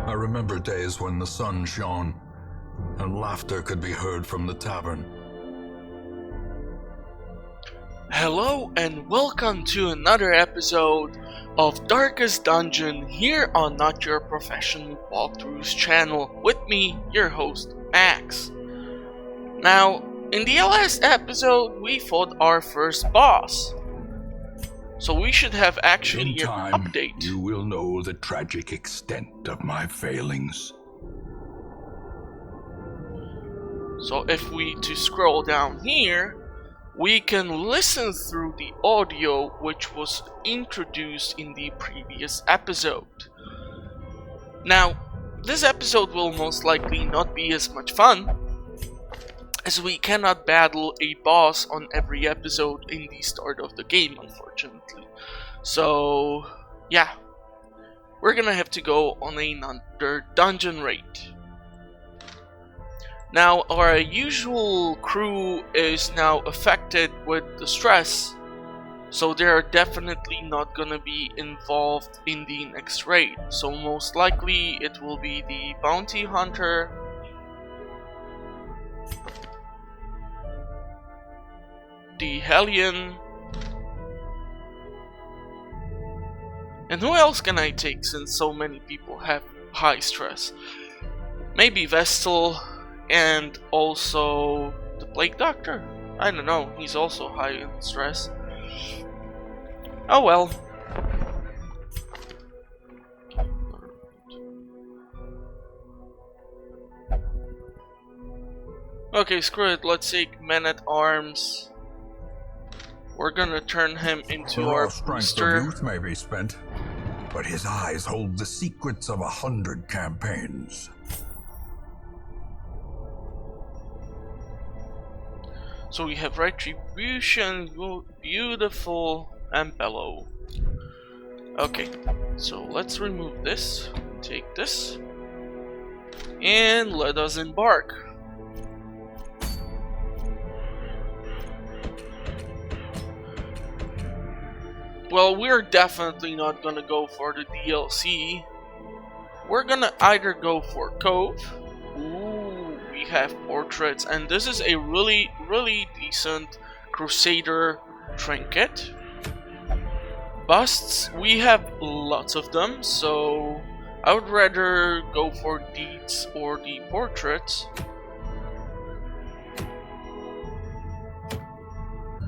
I remember days when the sun shone and laughter could be heard from the tavern. Hello and welcome to another episode of Darkest Dungeon here on Not Your Professional Walkthroughs channel with me, your host, Max. Now, in the last episode, we fought our first boss. So we should have actually In time, an update. you will know the tragic extent of my failings. So if we to scroll down here, we can listen through the audio which was introduced in the previous episode. Now, this episode will most likely not be as much fun, as we cannot battle a boss on every episode in the start of the game, unfortunately. So, yeah, we're gonna have to go on another dungeon raid. Now, our usual crew is now affected with the stress, so they are definitely not gonna be involved in the next raid. So most likely it will be the bounty hunter, the Hellion, and who else can I take since so many people have high stress? Maybe Vestal. And also the Plague Doctor. I don't know, he's also high in stress. Oh well. Okay, screw it, let's take Man-at-Arms. We're gonna turn him into our strength booster. of youth may be spent, but his eyes hold the secrets of 100 campaigns. So we have Retribution, Beautiful, and Bellow. Okay, so let's remove this, take this, and let us embark. Well, we're definitely not gonna go for the DLC. We're gonna either go for Cove. Ooh, we have portraits, and this is a really decent Crusader trinket. Busts, we have lots of them, so I would rather go for Deeds or the portraits.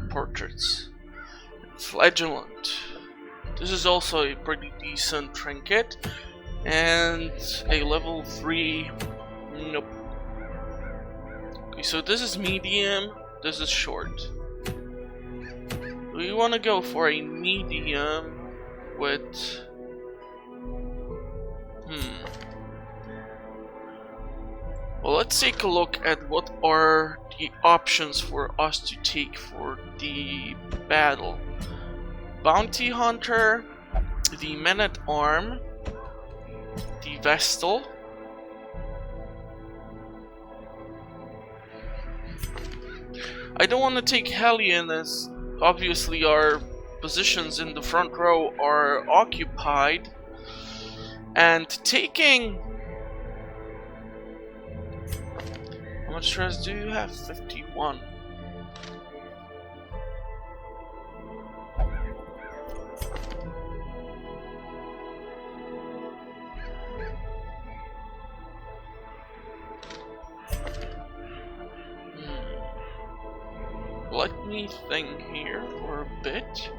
Portraits. Flagellant. This is also a pretty decent trinket, and a level 3. Nope. Okay, so this is medium, this is short. We want to go for a medium with... Well, let's take a look at what are the options for us to take for the battle. Bounty Hunter, the Man-at-Arm, the Vestal, I don't want to take Hellion as obviously our positions in the front row are occupied, and taking... How much stress do you have? 51. Let me think here for a bit.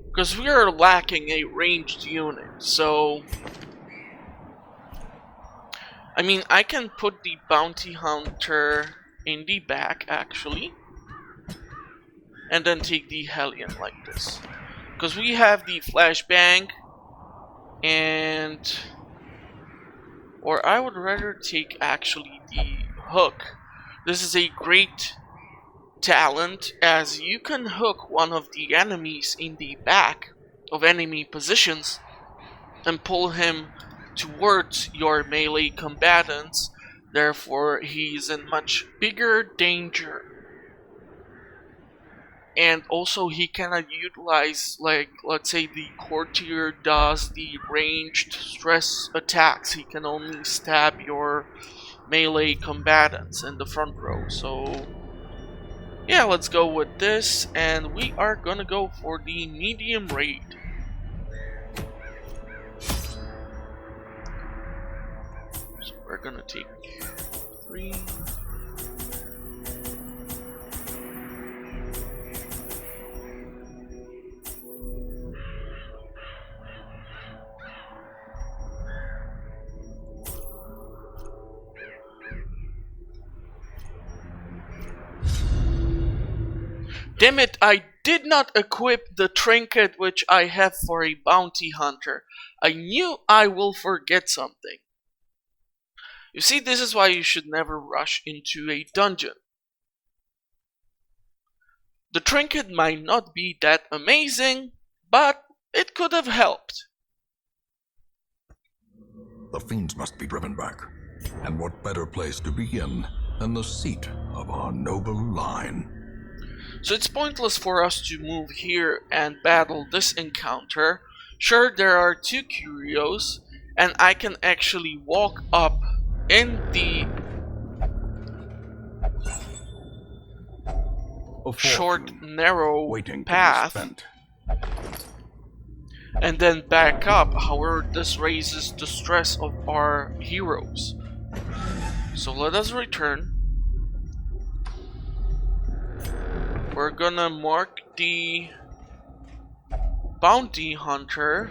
Because we are lacking a ranged unit, so... I mean, I can put the Bounty Hunter in the back, actually. And then take the Hellion like this. Because we have the flashbang, and... Or I would rather take actually the hook. This is a great talent, as you can hook one of the enemies in the back of enemy positions and pull him towards your melee combatants Therefore, he's in much bigger danger. And also he cannot utilize, like, let's say the courtier does the ranged stress attacks. He can only stab your melee combatants in the front row. So yeah, let's go with this, and we are gonna go for the medium raid. So we're gonna take 3. Damn it, I did not equip the trinket which I have for a bounty hunter. I knew I will forget something. You see, this is why you should never rush into a dungeon. The trinket might not be that amazing, but it could have helped. The fiends must be driven back. And what better place to begin than the seat of our noble line? So it's pointless for us to move here and battle this encounter. Sure, there are 2 curios, and I can actually walk up in the short, narrow path and then back up. However, this raises the stress of our heroes. So let us return. We're gonna mark the bounty hunter.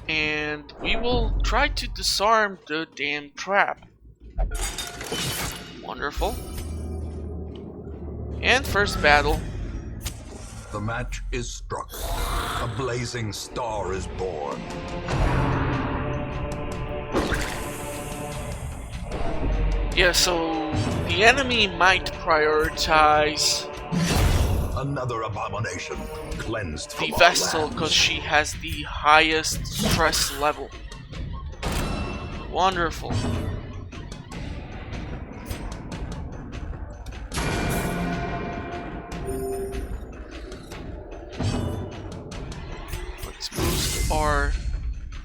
And we will try to disarm the damn trap. Wonderful. And first battle. The match is struck. A blazing star is born. Yeah, so the enemy might prioritize Another abomination cleansed from the our Vestal lands. because she has the highest stress level. Wonderful. Let's boost our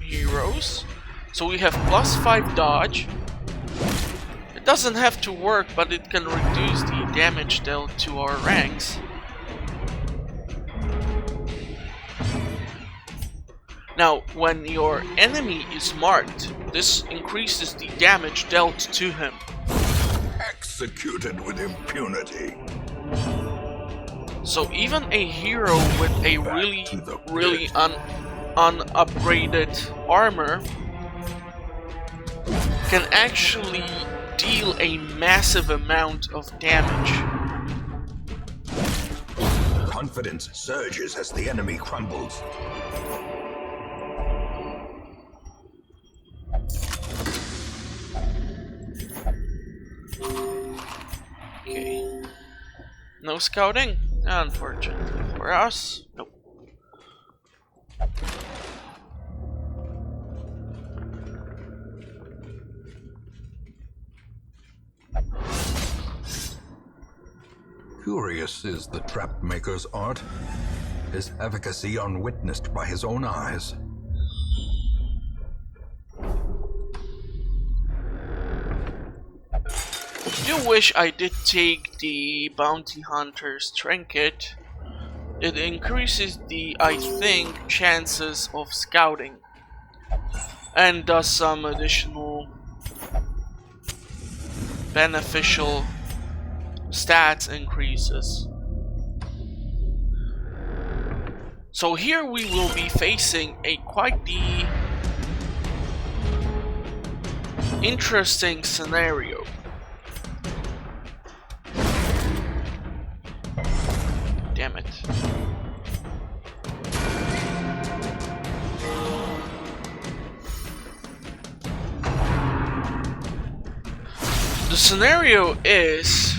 heroes. So we have +5 dodge. It doesn't have to work, but it can reduce the damage dealt to our ranks. Now, when your enemy is marked, this increases the damage dealt to him. Executed with impunity. So even a hero with a really unupgraded armor can actually deal a massive amount of damage. Confidence surges as the enemy crumbles. Okay. No scouting? Unfortunately for us. Nope. Curious is the trap maker's art, his efficacy unwitnessed by his own eyes. I do wish I did take the bounty hunter's trinket. It increases the, I think, chances of scouting and does some additional beneficial stats increases. So here we will be facing a quite the interesting scenario. Damn it. The scenario is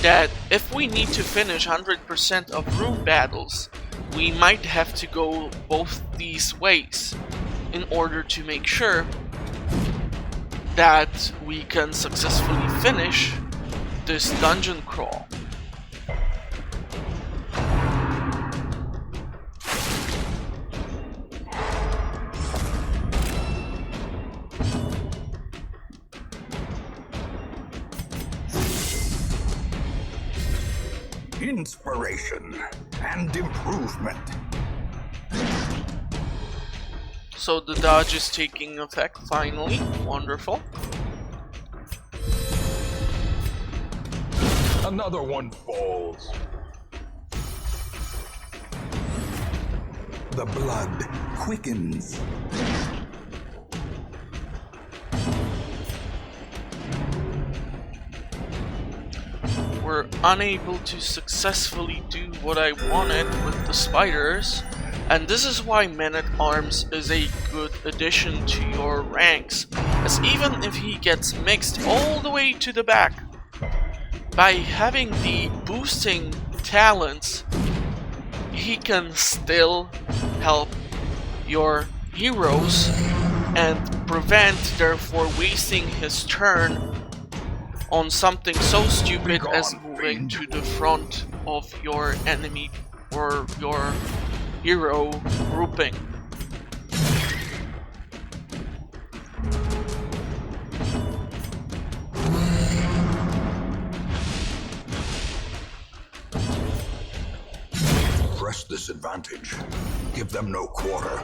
that if we need to finish 100% of room battles, we might have to go both these ways. in order to make sure that we can successfully finish this dungeon crawl. Inspiration and improvement. So the dodge is taking effect finally. Wonderful. Another one falls. The blood quickens. We're unable to successfully do what I wanted with the spiders, and this is why Man-at-Arms is a good addition to your ranks, as even if he gets mixed all the way to the back, by having the boosting talents, he can still help your heroes and prevent therefore wasting his turn on something so stupid as moving to the front of your enemy or your hero grouping. Press this advantage. Give them no quarter.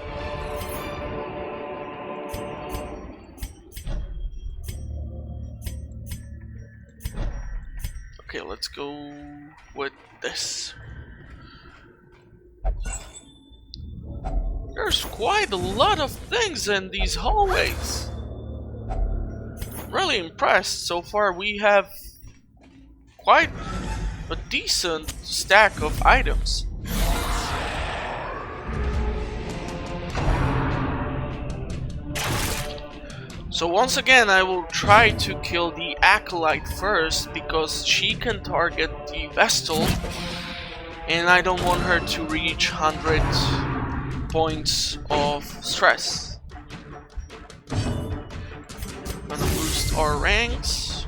Okay, let's go with this. There's quite a lot of things in these hallways. I'm really impressed. So far we have quite a decent stack of items. So once again I will try to kill the Acolyte first, because she can target the Vestal and I don't want her to reach 100 points of stress. Gonna boost our ranks.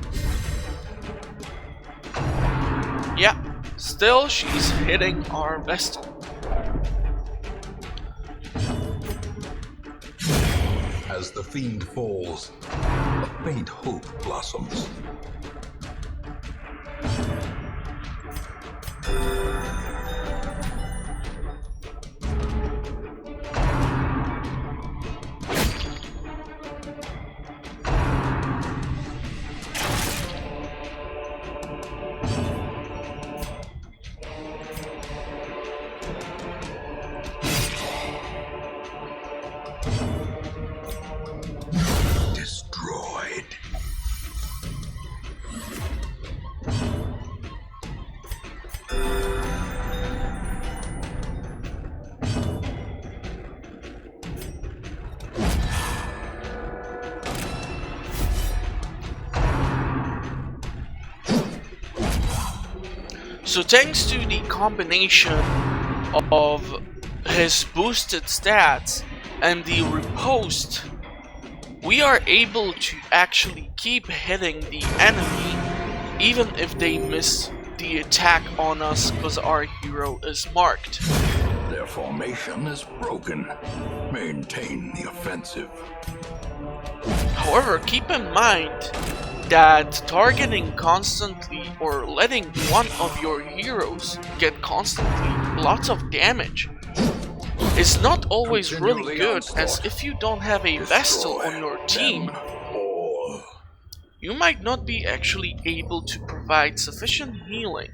Yeah, still she's hitting our Vestal. As the fiend falls, a faint hope blossoms. Destroyed. So thanks to the combination of his boosted stats and the riposte, we are able to actually keep hitting the enemy even if they miss the attack on us because our hero is marked. Their formation is broken. Maintain the offensive. However, keep in mind that targeting constantly or letting one of your heroes get constantly lots of damage is not always really good, as if you don't have a Vestal on your team, you might not be actually able to provide sufficient healing.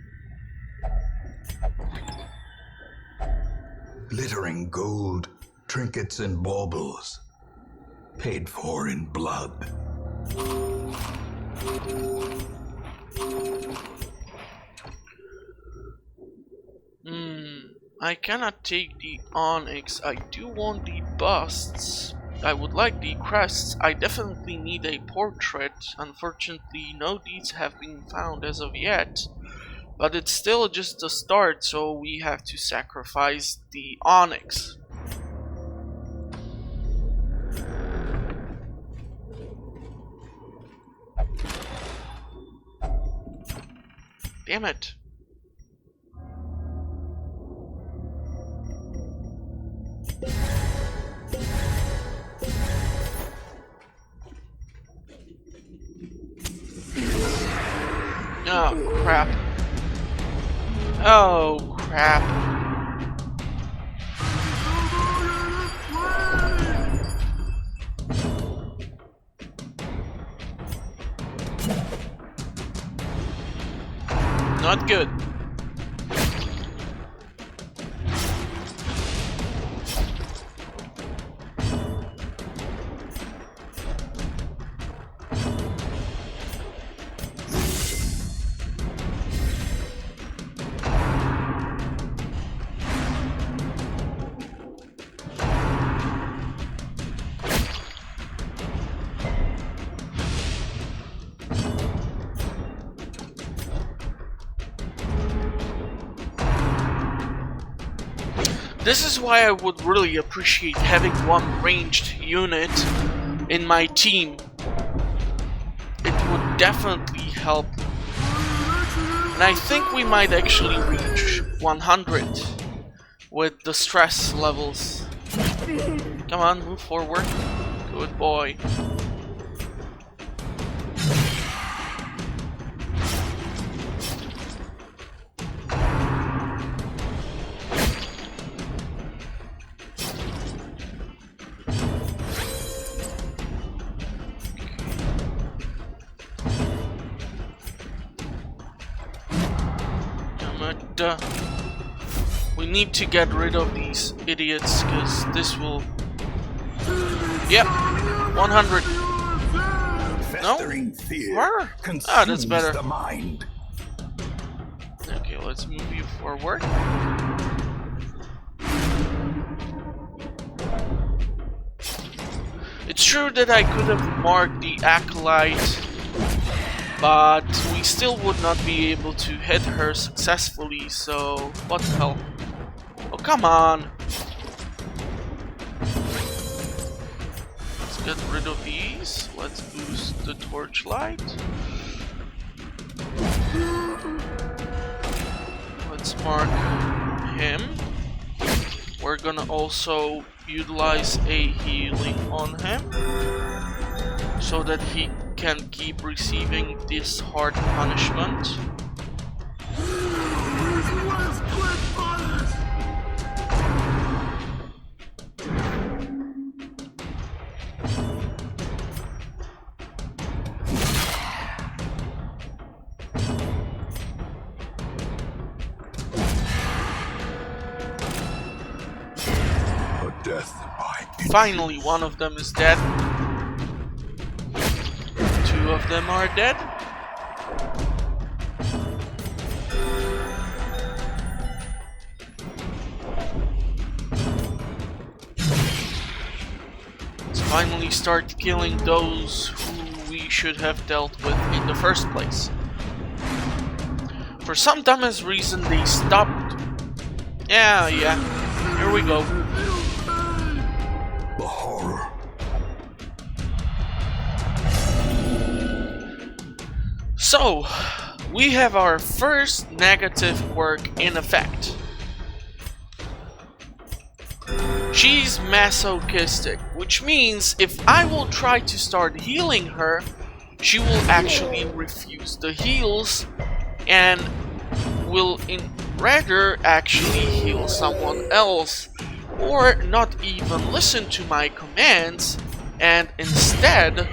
Glittering gold, trinkets and baubles, paid for in blood. I cannot take the Onyx. I do want the busts. I would like the crests. I definitely need a portrait. Unfortunately, no deeds have been found as of yet. But it's still just a start, so we have to sacrifice the Onyx. Damn it. Oh, crap. Oh, crap. Not good. This is why I would really appreciate having one ranged unit in my team. It would definitely help. And I think we might actually reach 100 with the stress levels. Come on, move forward. Good boy. We need to get rid of these idiots, because this will... Yep, 100. No? Where? Ah, that's better. The mind. Okay, let's move you forward. It's true that I could have marked the Acolyte, but we still would not be able to hit her successfully, so what the hell? Oh, come on! Let's get rid of these. Let's boost the torchlight. Let's mark him. We're gonna also utilize a healing on him, so that he can keep receiving this hard punishment. Finally, one of them is dead. Two of them are dead. Let's finally start killing those who we should have dealt with in the first place. For some dumbest reason, they stopped. Yeah, here we go. The horror. So, we have our first negative quirk in effect. She's masochistic, which means if I will try to start healing her, she will actually refuse the heals and will rather actually heal someone else, or not even listen to my commands and instead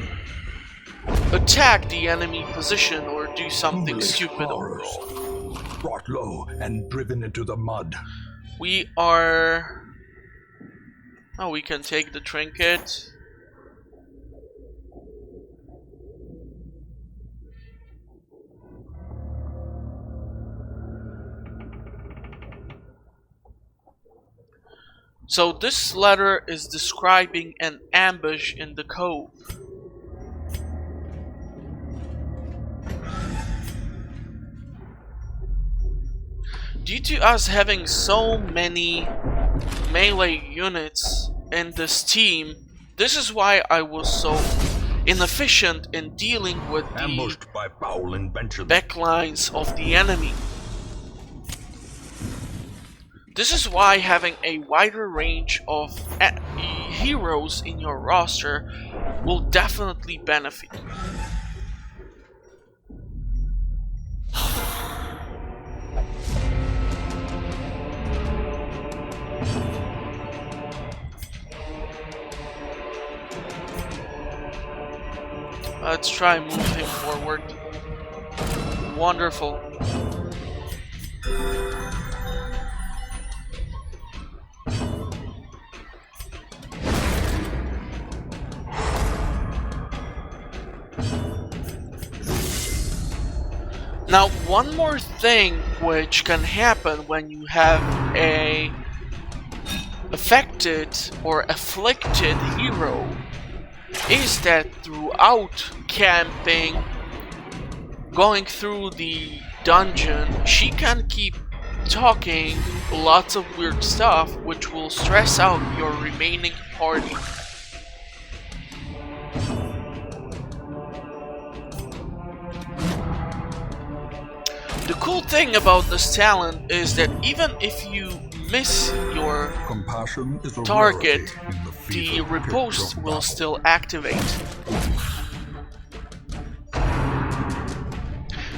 attack the enemy position or do something stupid overall. Brought low and driven into the mud. We are... Oh, we can take the trinket. So this letter is describing an ambush in the cove. Due to us having so many melee units in this team, this is why I was so inefficient in dealing with the Ambushed by foul invention. backlines of the enemy. This is why having a wider range of heroes in your roster will definitely benefit you. Let's try and move him forward. Wonderful. Now, one more thing which can happen when you have a affected or afflicted hero is that throughout camping, going through the dungeon, she can keep talking lots of weird stuff which will stress out your remaining party. The cool thing about this talent is that even if you miss your Compassion is a target, rarity in the fever pitch riposte of will battle. still activate.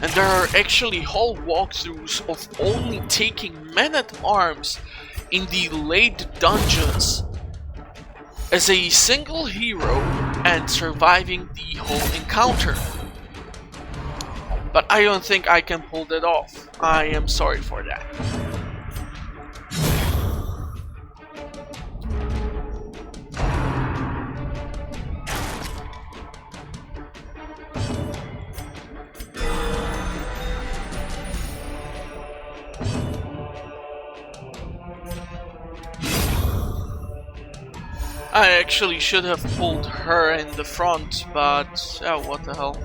And there are actually whole walkthroughs of only taking men-at-arms in the late dungeons as a single hero and surviving the whole encounter. But I don't think I can pull that off. I am sorry for that. I actually should have pulled her in the front, but oh, what the hell.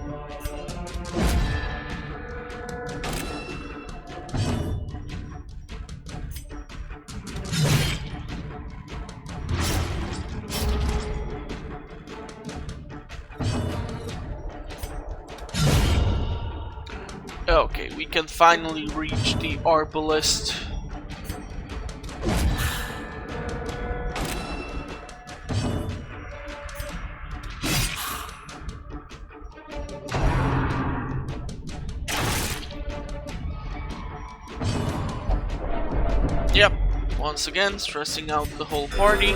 Okay, we can finally reach the Arbalest. Yep, once again, stressing out the whole party.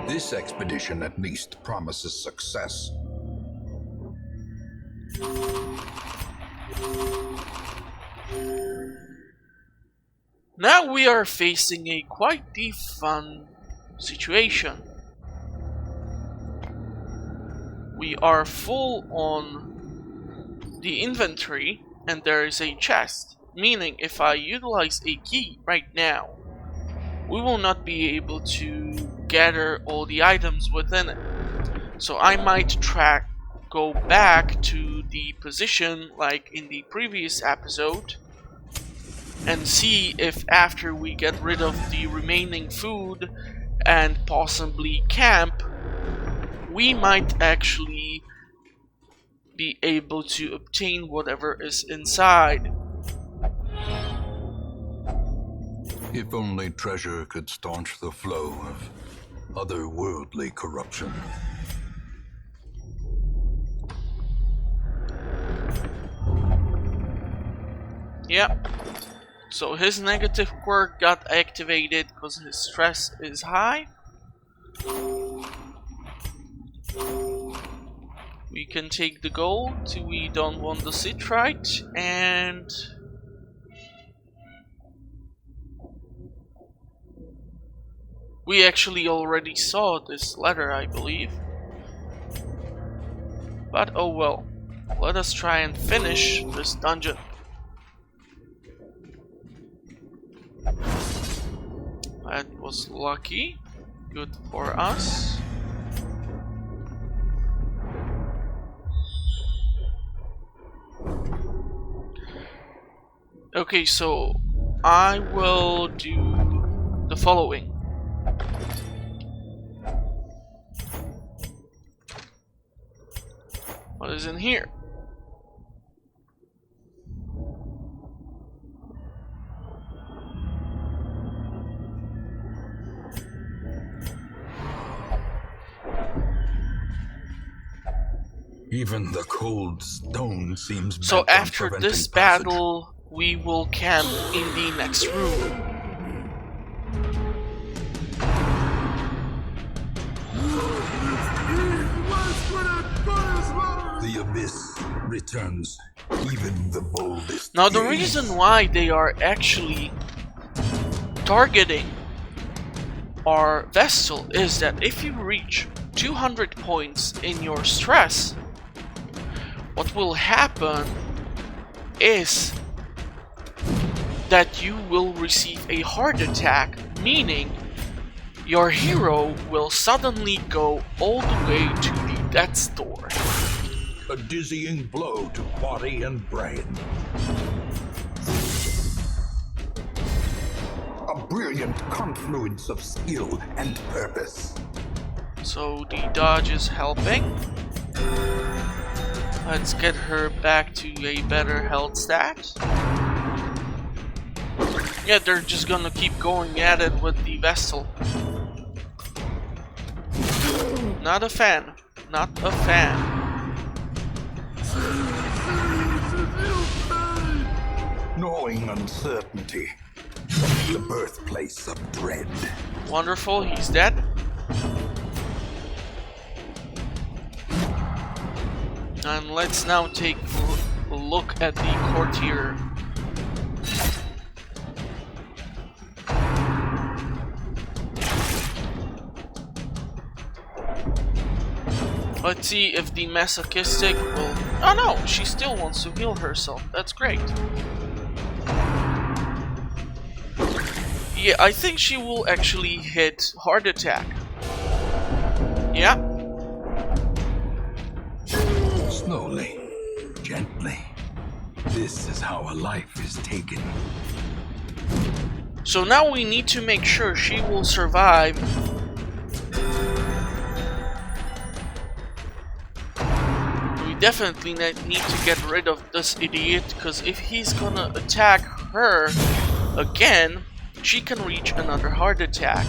This expedition at least promises success. Now we are facing a quite fun situation. We are full on the inventory and there is a chest, meaning if I utilize a key right now, we will not be able to gather all the items within it. So I might go back to the position like in the previous episode and see if after we get rid of the remaining food and possibly camp, we might actually be able to obtain whatever is inside. If only treasure could staunch the flow of otherworldly corruption. Yep. So his negative quirk got activated because his stress is high. We can take the gold, we don't want the citrite, and we actually already saw this letter, I believe. But oh well. Let us try and finish this dungeon. That was lucky. Good for us. Okay, so I will do the following. What is in here? Even the cold stone seems So bent on after preventing this passage. battle, we will camp in the next room. The abyss returns even the boldest. Now the gaze. reason why they are actually targeting our Vestal is that if you reach 200 points in your stress, what will happen is that you will receive a heart attack, meaning your hero will suddenly go all the way to the death's door. A dizzying blow to body and brain. A brilliant confluence of skill and purpose. So the dodge is helping. Let's get her back to a better health stat. Yeah, they're just gonna keep going at it with the Vestal. Not a fan. Not a fan. Gnawing uncertainty. The birthplace of dread. Wonderful, he's dead. And let's now take a look at the courtier. Let's see if the masochistic will... Oh no, she still wants to heal herself. That's great. Yeah, I think she will actually hit heart attack. Yeah. Slowly, gently. This is how a life is taken. So now we need to make sure she will survive. We definitely need to get rid of this idiot, because if he's gonna attack her again, she can reach another heart attack.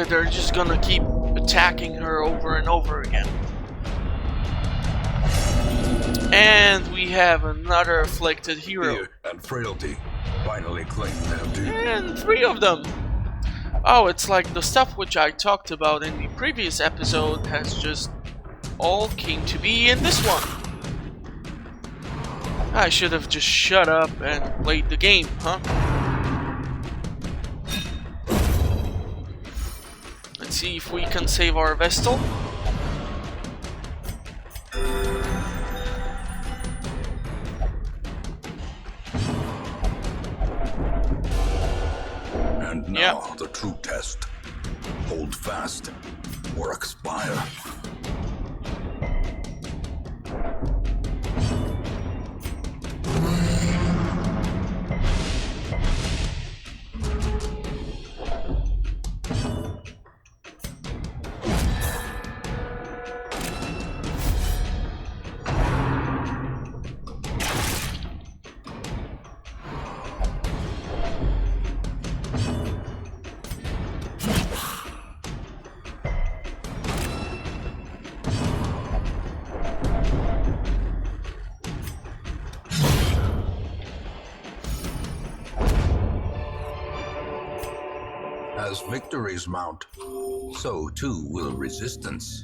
They're just gonna keep attacking her over and over again. And we have another afflicted hero. Fear and frailty finally claim their due. And 3 of them. Oh, it's like the stuff which I talked about in the previous episode has just all came to be in this one. I should have just shut up and played the game, huh? Let's see if we can save our Vestal. And now the true test. Hold fast or expire. As victories mount, so too will resistance.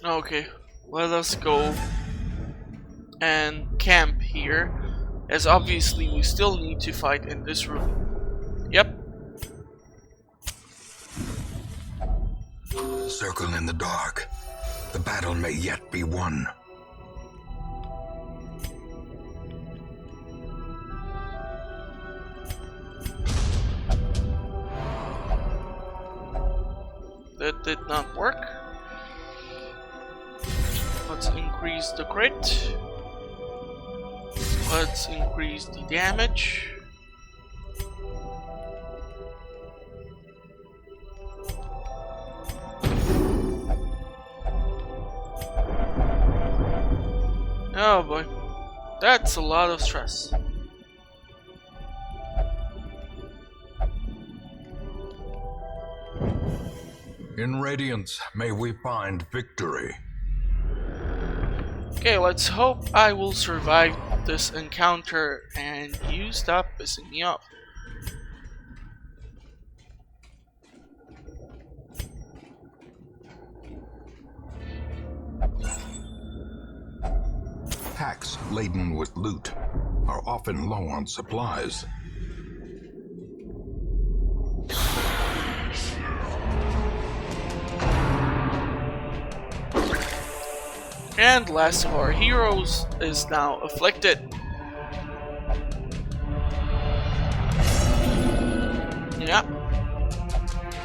Okay, let us go and camp here, as obviously we still need to fight in this room. Yep. Circle in the dark. The battle may yet be won. That did not work. Let's increase the crit. Let's increase the damage. Oh boy, that's a lot of stress. In Radiance, may we find victory. Okay, let's hope I will survive this encounter and you stop pissing me off. Packs laden with loot are often low on supplies. And last of our heroes is now afflicted. Yeah.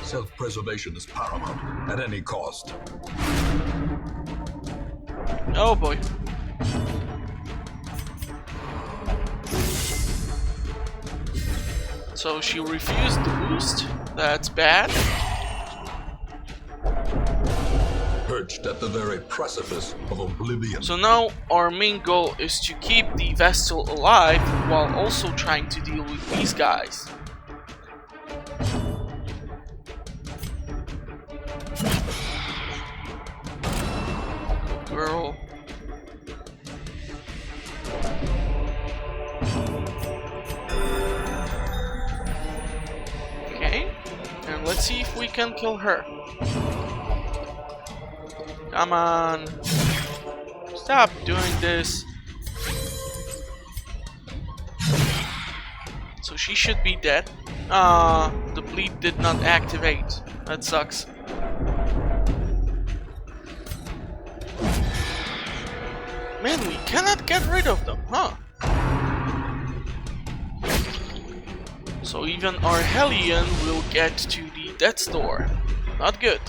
Self-preservation is paramount at any cost. Oh boy. So she refused the boost. That's bad. Perched at the very precipice of oblivion. So now our main goal is to keep the Vestal alive while also trying to deal with these guys. Good girl. Okay, and let's see if we can kill her. Come on. Stop doing this. So she should be dead. The bleed did not activate. That sucks. Man, we cannot get rid of them, huh? So even our Hellion will get to the Death's Door. Not good.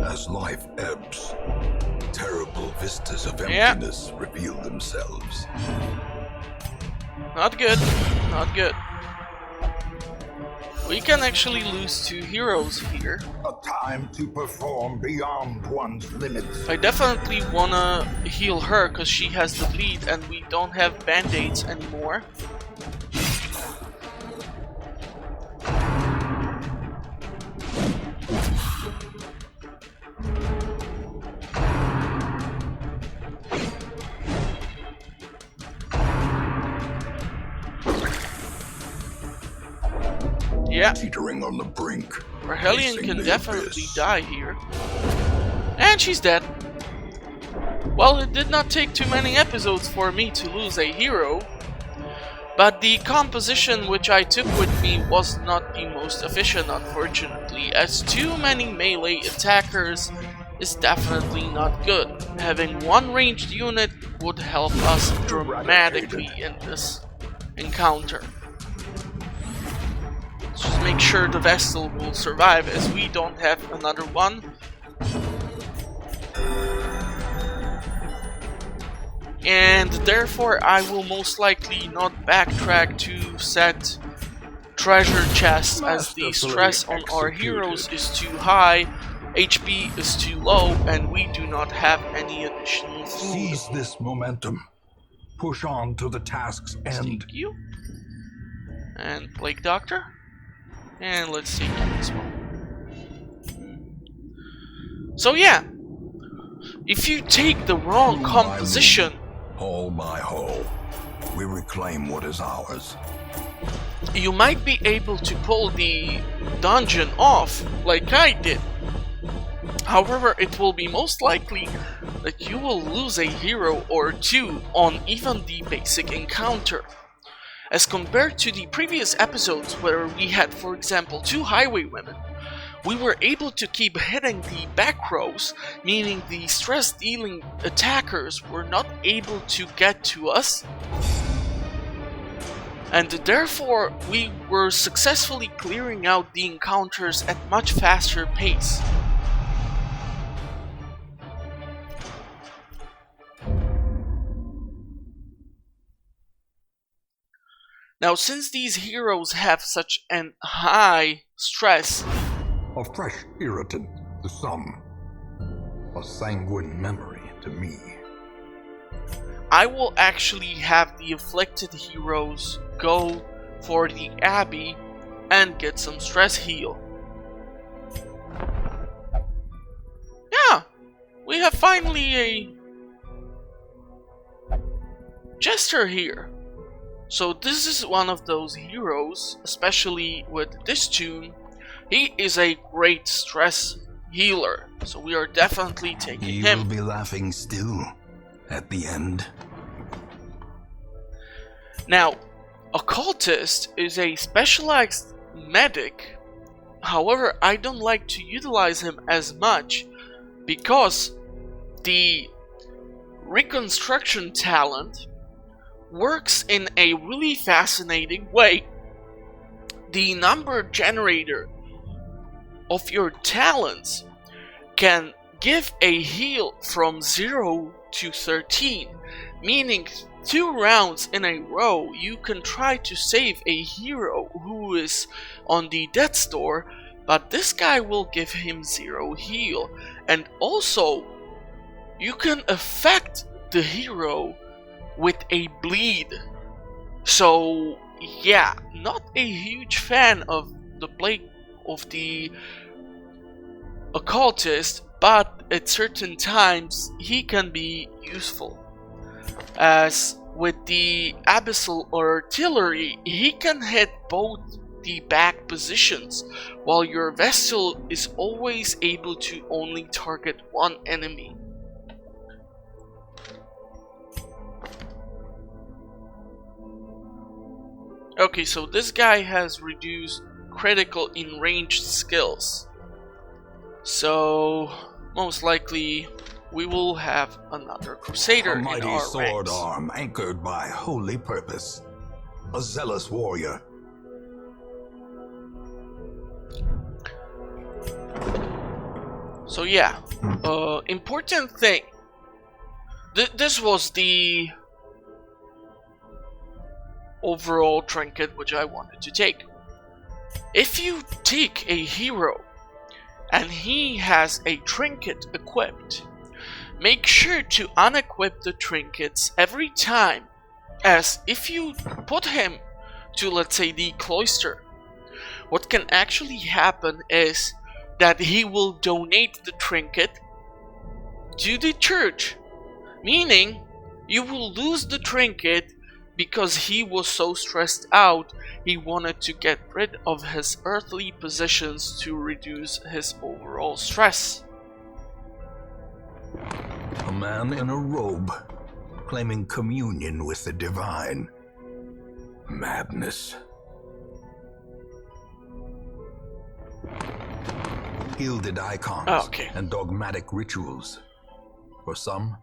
As life ebbs, terrible vistas of emptiness reveal themselves. Not good. Not good. We can actually lose 2 heroes here. A time to perform beyond one's limits. I definitely wanna heal her because she has the bleed and we don't have band-aids anymore. Yeah. Teetering on the brink. Our Hellion facing can the definitely abyss. die here. And she's dead. Well, it did not take too many episodes for me to lose a hero. But the composition which I took with me was not the most efficient, unfortunately, as too many melee attackers is definitely not good. Having one ranged unit would help us dramatically in this encounter. Just make sure the Vestal will survive, as we don't have another one. And therefore I will most likely not backtrack to set treasure chests, as the stress on our heroes is too high, HP is too low, and we do not have any additional food. Seize this momentum. Push on to the task's end. Thank you. And Plague Doctor. And let's take this one. So yeah, if you take the wrong composition, All my hoe. We reclaim what is ours. you might be able to pull the dungeon off like I did. However, it will be most likely that you will lose a hero or two on even the basic encounter. As compared to the previous episodes where we had, for example, 2 highwaywomen, we were able to keep hitting the back rows, meaning the stress-dealing attackers were not able to get to us, and therefore we were successfully clearing out the encounters at much faster pace. Now, since these heroes have such an high stress, A fresh irritant to some, a sanguine memory to me. I will actually have the afflicted heroes go for the Abbey and get some stress heal. Yeah, we have finally a Jester here. So this is one of those heroes, especially with this tune. He is a great stress healer, so we are definitely taking You him. will be laughing still at the end. Now, Occultist is a specialized medic. However, I don't like to utilize him as much because the reconstruction talent works in a really fascinating way. The number generator of your talents can give a heal from 0 to 13, meaning 2 rounds in a row you can try to save a hero who is on the death's door, but this guy will give him 0 heal. And also, you can affect the hero with a bleed. So yeah, not a huge fan of the play of the Occultist, but at certain times he can be useful. As with the Abyssal Artillery, he can hit both the back positions, while your vessel is always able to only target one enemy. Okay, so this guy has reduced critical in ranged skills. So most likely we will have another Crusader A in mighty our sword ranks. arm anchored by holy purpose. A zealous warrior. So yeah, important thing. This was the overall trinket which I wanted to take. If you take a hero and he has a trinket equipped, make sure to unequip the trinkets every time, as if you put him to, let's say, the cloister, what can actually happen is that he will donate the trinket to the church, meaning you will lose the trinket because he was so stressed out he wanted to get rid of his earthly possessions to reduce his overall stress. A man in a robe, claiming communion with the divine. Madness. Gilded icons Okay. and dogmatic rituals. For some,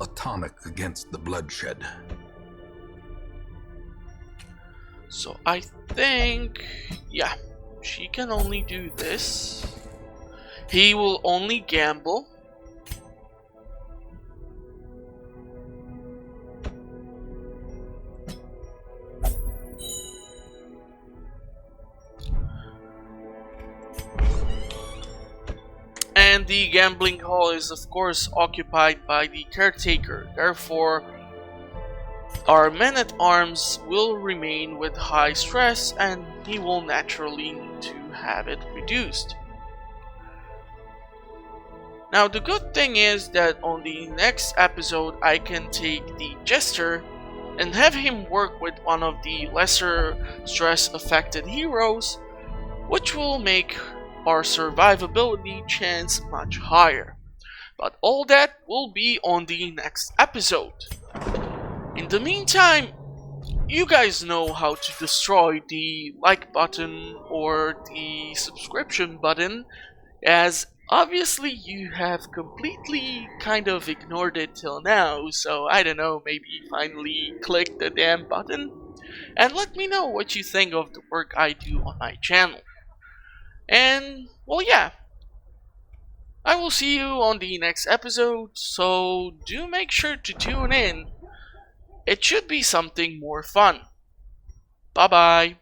a tonic against the bloodshed. So I think, yeah, she can only do this. He will only gamble. And the gambling hall is of course occupied by the caretaker, therefore our man-at-arms will remain with high stress and he will naturally need to have it reduced. Now the good thing is that on the next episode I can take the Jester and have him work with one of the lesser stress affected heroes, which will make our survivability chance much higher. But all that will be on the next episode. In the meantime, you guys know how to destroy the like button or the subscription button, as obviously you have completely kind of ignored it till now, so I don't know, maybe finally click the damn button and let me know what you think of the work I do on my channel. And well, yeah, I will see you on the next episode, so do make sure to tune in. It should be something more fun. Bye bye.